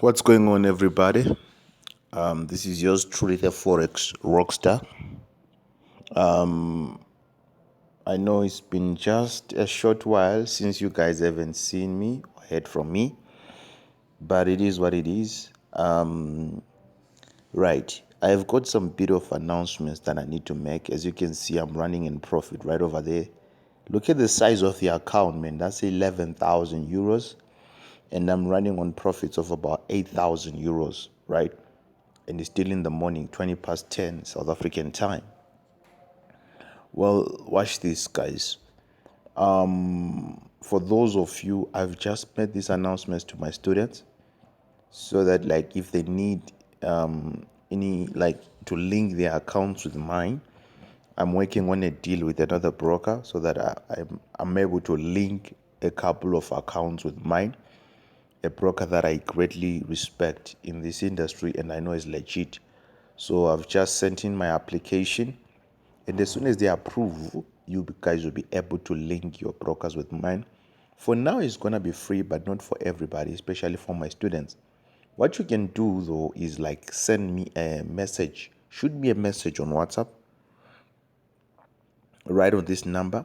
What's going on, everybody? This is yours truly, the Forex Rockstar. I know it's been just a short while since you guys haven't seen me or heard from me, but it is what it is. Right, I've got some bit of announcements that I need to make. As you can see, I'm running in profit right over there. Look at the size of the account, man. That's 11,000 euros, and I'm running on profits of about 8,000 euros, right? And it's still in the morning, 20 past 10 South African time. Well, watch this, guys. For those of you, I've just made these announcements to my students so that, like, if they need any, like, to link their accounts with mine, I'm working on a deal with another broker so that I'm able to link a couple of accounts with mine, a broker that I greatly respect in this industry and I know is legit. So I've just sent in my application, and as soon as they approve, you guys will be able to link your brokers with mine. For now, it's gonna be free, but not for everybody, especially for my students. What you can do though is like send me a message, shoot me a message on WhatsApp, right on this number,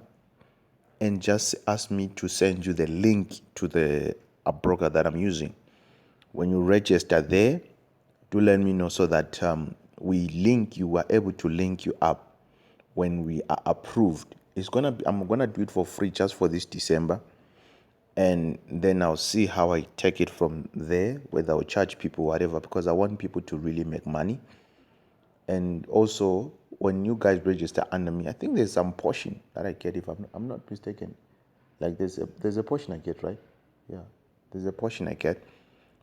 and just ask me to send you the link to the a broker that I'm using. When you register there, do let me know so that we are able to link you up when we are approved. I'm gonna do it for free just for this December, and then I'll see how I take it from there, whether I'll charge people whatever, because I want people to really make money. And also, when you guys register under me, I think there's some portion that I get, if I'm not mistaken. Like there's a portion I get, right? Yeah, there's a portion I get.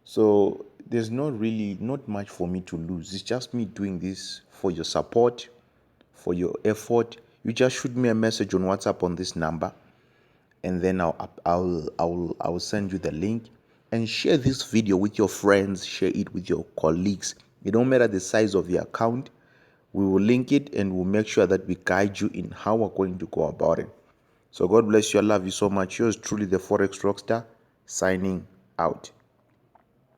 So there's not much for me to lose. It's just me doing this for your support, for your effort. You just shoot me a message on WhatsApp on this number, and then I'll send you the link, and share this video with your friends, share it with your colleagues. It don't matter the size of the account. We will link it and we'll make sure that we guide you in how we're going to go about it. So God bless you. I love you so much. Yours truly, the Forex Rockstar, signing out.